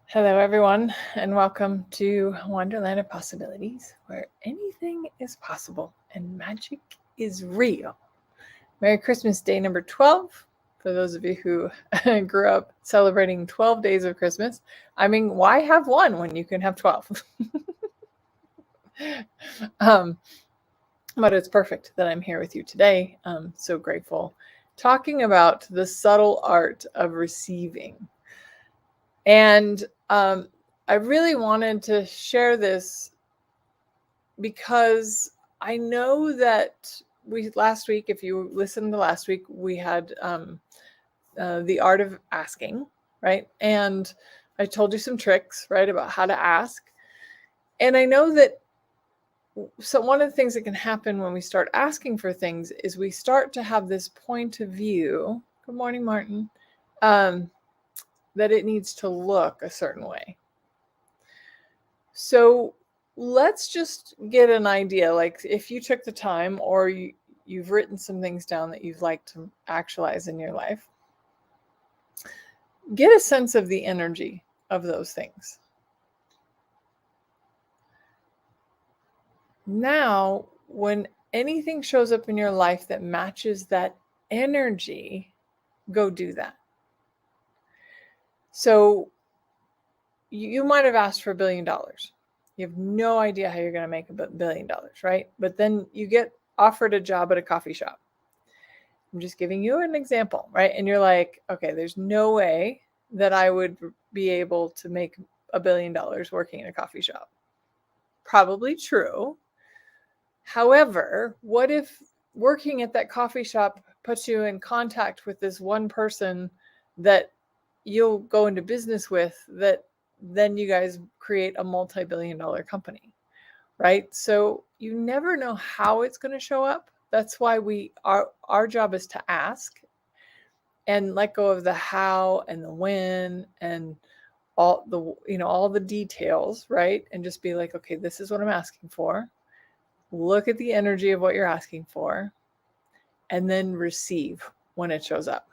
Hello, everyone, and welcome to Wonderland of Possibilities, where anything is possible and magic is real. Merry Christmas Day number 12. For those of you who grew up celebrating 12 days of Christmas, I mean, why have one when you can have 12? But it's perfect that I'm here with you today. I'm so grateful. Talking about the subtle art of receiving. And I really wanted to share this because I know that last week, if you listened to last week, we had the art of asking, right? And I told you some tricks, right, about how to ask. And I know that one of the things that can happen when we start asking for things is we start to have this point of view. Good morning, Martin. That it needs to look a certain way. So let's just get an idea. Like if you took the time or you've written some things down that you'd like to actualize in your life, get a sense of the energy of those things. Now, when anything shows up in your life that matches that energy, go do that. So you might have asked for $1 billion. You have no idea how you're going to make $1 billion, right? But then you get offered a job at a coffee shop. I'm just giving you an example, right? And you're like, okay, there's no way that I would be able to make $1 billion working in a coffee shop. Probably true. However, what if working at that coffee shop puts you in contact with this one person that you'll go into business with, that then you guys create a multi-billion-dollar company, right? So you never know how it's going to show up. That's why our job is to ask and let go of the how and the when and all the details, right? And just be like, okay, this is what I'm asking for. Look at the energy of what you're asking for and then receive when it shows up.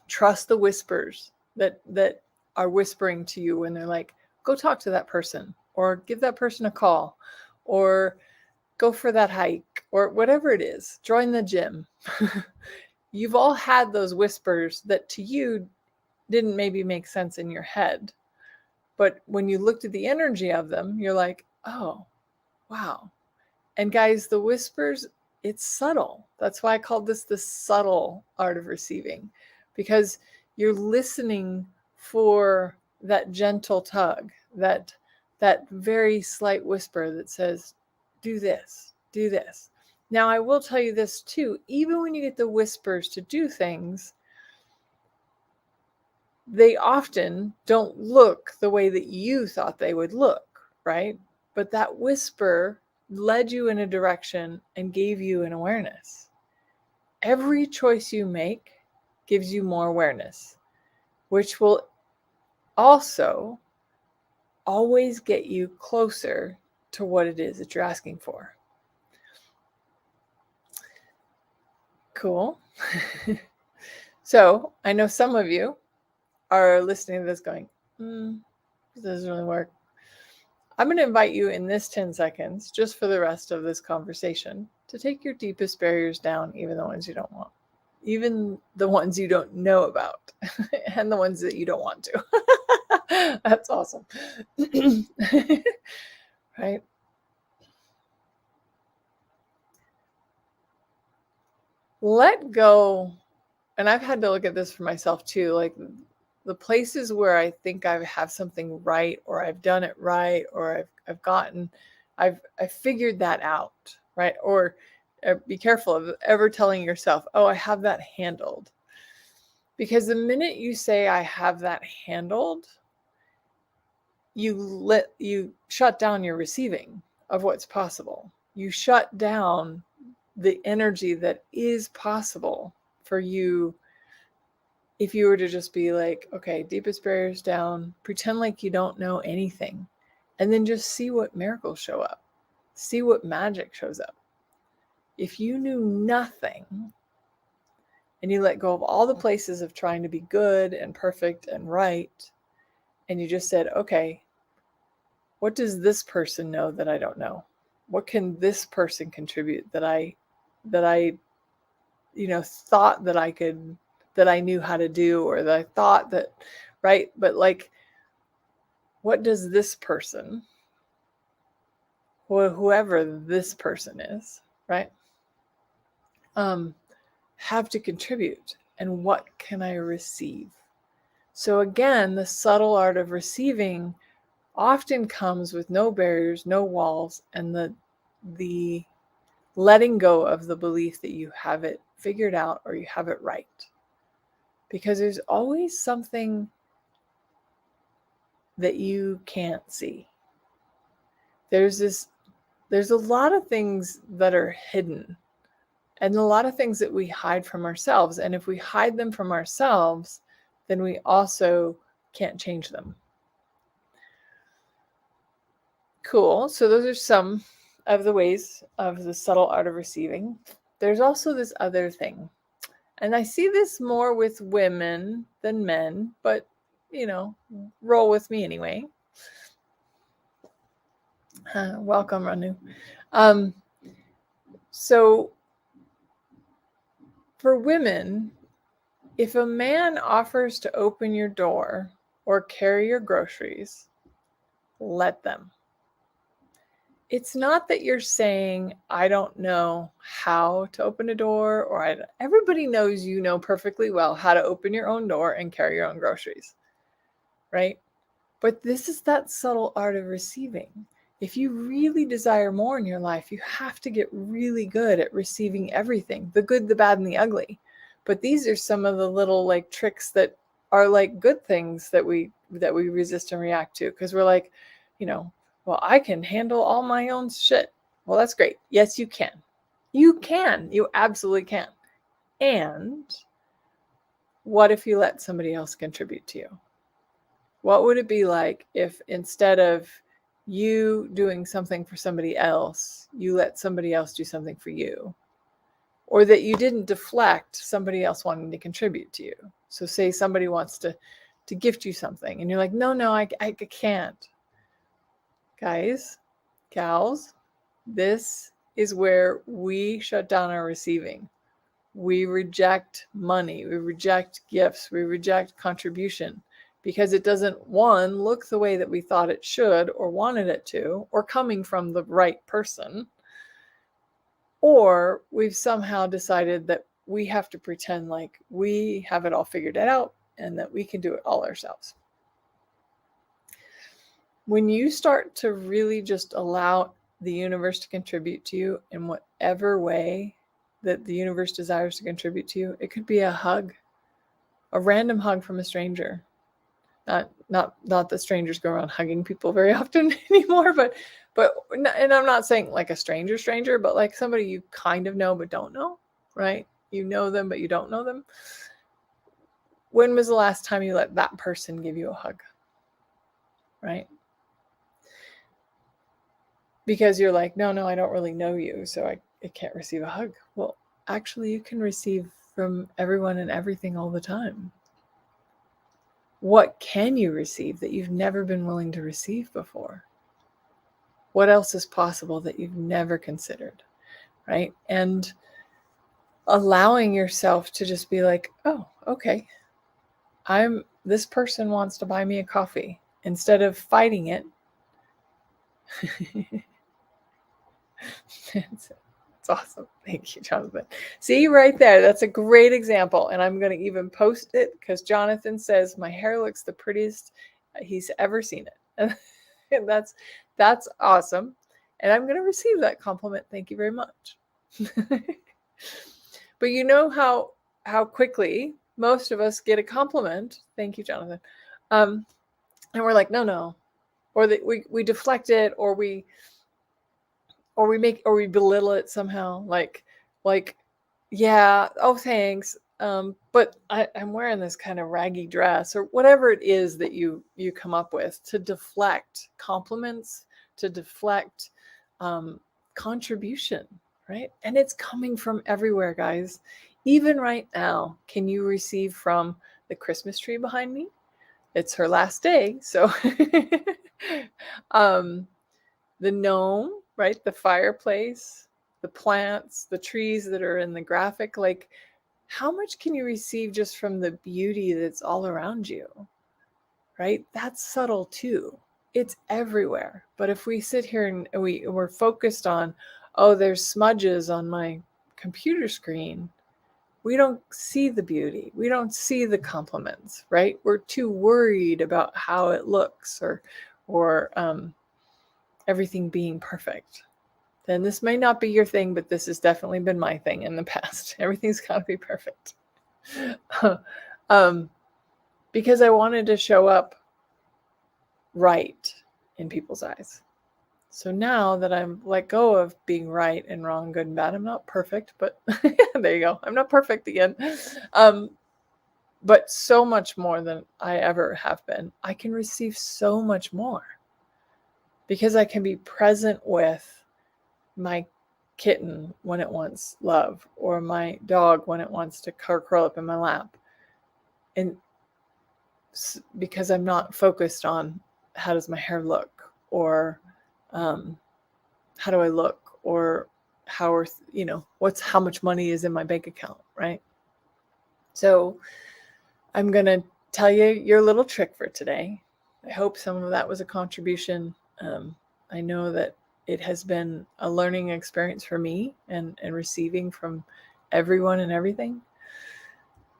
Trust the whispers that are whispering to you when they're like, go talk to that person or give that person a call or go for that hike or whatever it is. Join the gym. You've all had those whispers that to you didn't maybe make sense in your head. But when you looked at the energy of them, you're like, oh, wow. And guys, the whispers, it's subtle. That's why I called this the subtle art of receiving, because you're listening for that gentle tug, that very slight whisper that says, do this, do this. Now, I will tell you this too, even when you get the whispers to do things, they often don't look the way that you thought they would look, right? But that whisper led you in a direction and gave you an awareness. Every choice you make gives you more awareness, which will also always get you closer to what it is that you're asking for. Cool. So I know some of you are listening to this going, this doesn't really work. I'm going to invite you in this 10 seconds, just for the rest of this conversation, to take your deepest barriers down, even the ones you don't want, even the ones you don't know about, and the ones that you don't want to. That's awesome. Right? Let go. And I've had to look at this for myself too. Like the places where I think I have something right, or I've done it right, or I've figured that out, right? Or be careful of ever telling yourself, oh, I have that handled. Because the minute you say I have that handled, you shut down your receiving of what's possible. You shut down the energy that is possible for you. If you were to just be like, okay, deepest barriers down, pretend like you don't know anything, and then just see what miracles show up, see what magic shows up. If you knew nothing and you let go of all the places of trying to be good and perfect and right, and you just said, okay, what does this person know that I don't know? What can this person contribute that I thought that I could, that I knew how to do, or that I thought that, right? But like, what does this person, whoever this person is, right, have to contribute, and what can I receive? So again, the subtle art of receiving often comes with no barriers, no walls, and the letting go of the belief that you have it figured out or you have it right. Because there's always something that you can't see. There's a lot of things that are hidden, and a lot of things that we hide from ourselves. And if we hide them from ourselves, then we also can't change them. Cool. So those are some of the ways of the subtle art of receiving. There's also this other thing. And I see this more with women than men, but, roll with me anyway. Welcome, Ranu. So for women, if a man offers to open your door or carry your groceries, let them. It's not that you're saying, I don't know how to open a door, or everybody knows you know perfectly well how to open your own door and carry your own groceries, right? But this is that subtle art of receiving. If you really desire more in your life, you have to get really good at receiving everything, the good, the bad, and the ugly. But these are some of the little like tricks that are like good things that we resist and react to, because we're like, well, I can handle all my own shit. Well, that's great. Yes, you can. You can. You absolutely can. And what if you let somebody else contribute to you? What would it be like if instead of you doing something for somebody else, you let somebody else do something for you? Or that you didn't deflect somebody else wanting to contribute to you. So say somebody wants to gift you something and you're like, no, I can't. Guys, gals, this is where we shut down our receiving. We reject money. We reject gifts. We reject contribution because it doesn't, one, look the way that we thought it should or wanted it to, or coming from the right person, or we've somehow decided that we have to pretend like we have it all figured out and that we can do it all ourselves. When you start to really just allow the universe to contribute to you in whatever way that the universe desires to contribute to you, it could be a hug, a random hug from a stranger. Not that strangers go around hugging people very often anymore, but and I'm not saying like a stranger, but like somebody you kind of know but don't know, right? You know them but you don't know them. When was the last time you let that person give you a hug, right? Because you're like, no, I don't really know you, so I can't receive a hug. Well, actually, you can receive from everyone and everything all the time. What can you receive that you've never been willing to receive before? What else is possible that you've never considered, right? And allowing yourself to just be like, oh, okay, this person wants to buy me a coffee. Instead of fighting it, it's awesome. Thank you, Jonathan. See right there, that's a great example. And I'm going to even post it because Jonathan says my hair looks the prettiest he's ever seen it. And that's awesome. And I'm going to receive that compliment. Thank you very much. But you know how quickly most of us get a compliment. Thank you, Jonathan. And we're like, no. Or that we deflect it, or we belittle it somehow, like, yeah, oh, thanks. But I'm wearing this kind of raggy dress, or whatever it is that you come up with to deflect compliments, to deflect contribution, right? And it's coming from everywhere, guys. Even right now, can you receive from the Christmas tree behind me? it's her last day. So the gnome, right? The fireplace, the plants, the trees that are in the graphic, like how much can you receive just from the beauty that's all around you, right? That's subtle too. It's everywhere. But if we sit here and we're focused on, oh, there's smudges on my computer screen, we don't see the beauty. We don't see the compliments, right? We're too worried about how it looks or everything being perfect. Then this may not be your thing, but this has definitely been my thing in the past. Everything's got to be perfect. Because I wanted to show up right in people's eyes. So now that I'm let go of being right and wrong, good and bad, I'm not perfect, but there you go. I'm not perfect again. But so much more than I ever have been. I can receive so much more because I can be present with my kitten when it wants love, or my dog when it wants to curl up in my lap. And because I'm not focused on how does my hair look, or how do I look, or how are, what's how much money is in my bank account, right? So I'm going to tell you your little trick for today. I hope some of that was a contribution. I know that it has been a learning experience for me and receiving from everyone and everything.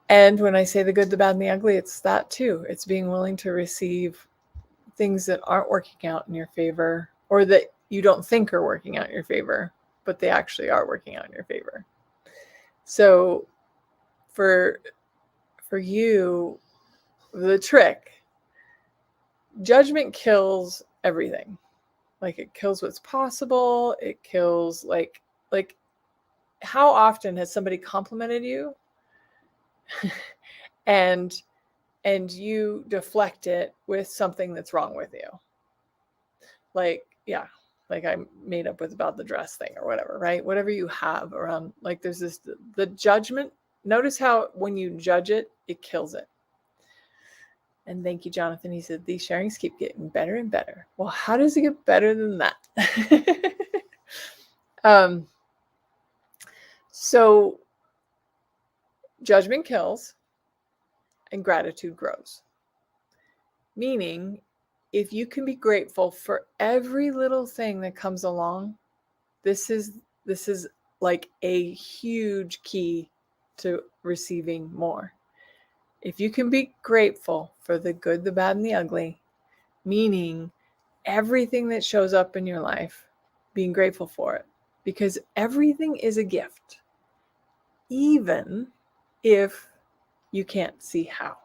And when I say the good, the bad, and the ugly, it's that too. It's being willing to receive things that aren't working out in your favor, or that you don't think are working out in your favor, but they actually are working out in your favor. So for you, the trick, judgment kills everything. Like it kills what's possible. It kills like how often has somebody complimented you and you deflect it with something that's wrong with you? Like, yeah, like I made up with about the dress thing or whatever, right? Whatever you have around, like there's this, the judgment. Notice how when you judge it, it kills it. And thank you, Jonathan. He said, these sharings keep getting better and better. Well, how does it get better than that? So judgment kills and gratitude grows. Meaning, if you can be grateful for every little thing that comes along, this is like a huge key to receiving more. If you can be grateful for the good, the bad, and the ugly, meaning everything that shows up in your life, being grateful for it, because everything is a gift, even if you can't see how.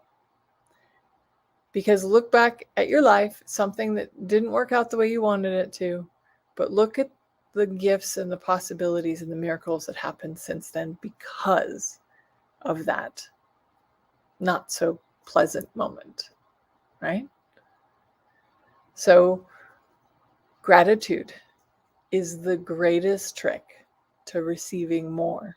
Because look back at your life, something that didn't work out the way you wanted it to, but look at the gifts and the possibilities and the miracles that happened since then because of that not so pleasant moment, right? So gratitude is the greatest trick to receiving more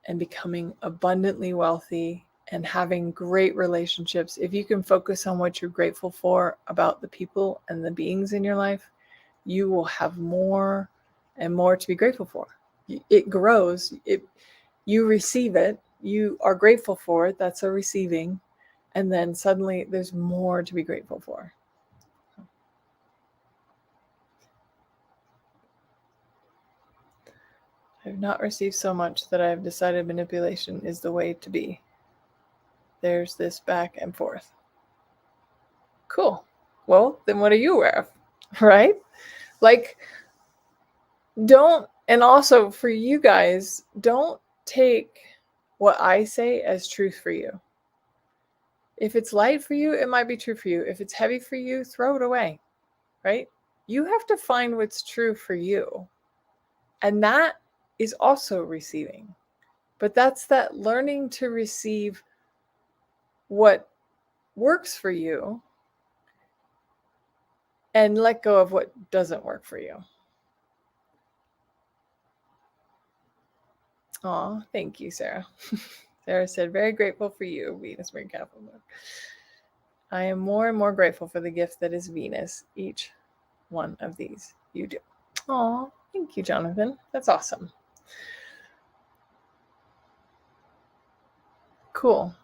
and becoming abundantly wealthy and having great relationships. If you can focus on what you're grateful for about the people and the beings in your life, you will have more and more to be grateful for. It grows. You receive it. You are grateful for it. That's a receiving. And then suddenly there's more to be grateful for. I have not received so much that I have decided manipulation is the way to be. There's this back and forth. Cool. Well, then what are you aware of? Right? Like, don't, and also for you guys, don't take what I say as truth for you. If it's light for you, it might be true for you. If it's heavy for you, throw it away, right? You have to find what's true for you. And that is also receiving. But that's that learning to receive what works for you and let go of what doesn't work for you. Aw, thank you, Sarah. Sarah said, very grateful for you, Venus Marine Capricorn. I am more and more grateful for the gift that is Venus, each one of these you do. Aw, thank you, Jonathan. That's awesome. Cool.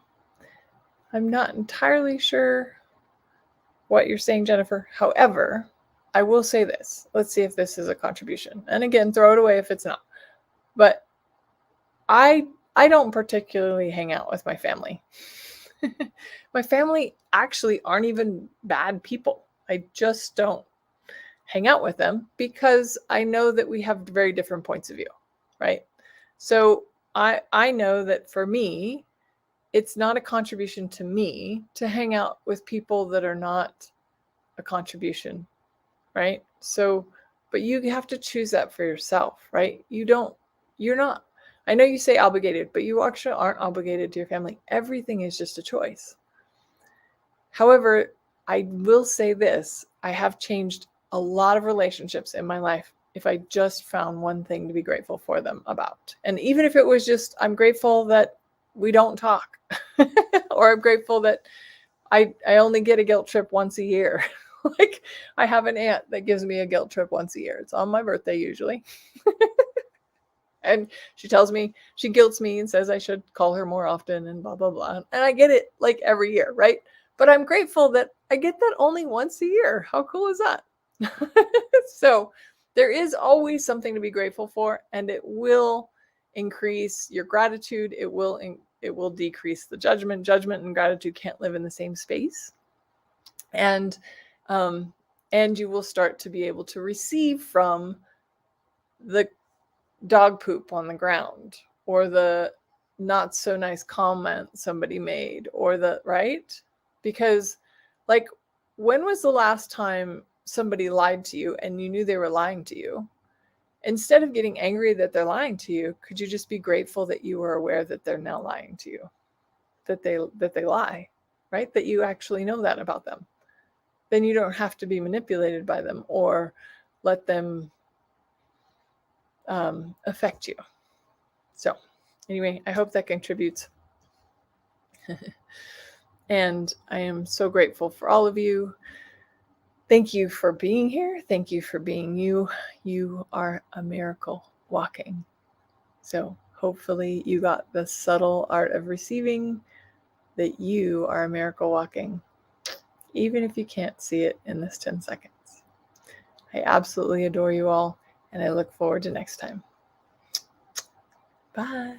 I'm not entirely sure what you're saying, Jennifer. However, I will say this. Let's see if this is a contribution. And again, throw it away if it's not. But I don't particularly hang out with my family. My family actually aren't even bad people. I just don't hang out with them because I know that we have very different points of view, right? So I know that for me, it's not a contribution to me to hang out with people that are not a contribution, right? So, but you have to choose that for yourself, right? You're not, I know you say obligated, but you actually aren't obligated to your family. Everything is just a choice. However, I will say this, I have changed a lot of relationships in my life if I just found one thing to be grateful for them about. And even if it was just, I'm grateful that we don't talk, or I'm grateful that I only get a guilt trip once a year. Like, I have an aunt that gives me a guilt trip once a year. It's on my birthday usually. And she tells me, she guilts me and says I should call her more often and blah, blah, blah. And I get it like every year, right? But I'm grateful that I get that only once a year. How cool is that? So there is always something to be grateful for, and it will increase your gratitude. It will decrease the judgment. Judgment and gratitude can't live in the same space. And you will start to be able to receive from the dog poop on the ground, or the not so nice comment somebody made, or the right. Because, like, when was the last time somebody lied to you and you knew they were lying to you? Instead of getting angry that they're lying to you, could you just be grateful that you were aware that they're now lying to you, that they lie, right? That you actually know that about them. Then you don't have to be manipulated by them or let them affect you. So anyway, I hope that contributes. And I am so grateful for all of you. Thank you for being here. Thank you for being you. You are a miracle walking. So hopefully you got the subtle art of receiving, that you are a miracle walking, even if you can't see it in this 10 seconds. I absolutely adore you all, and I look forward to next time. Bye.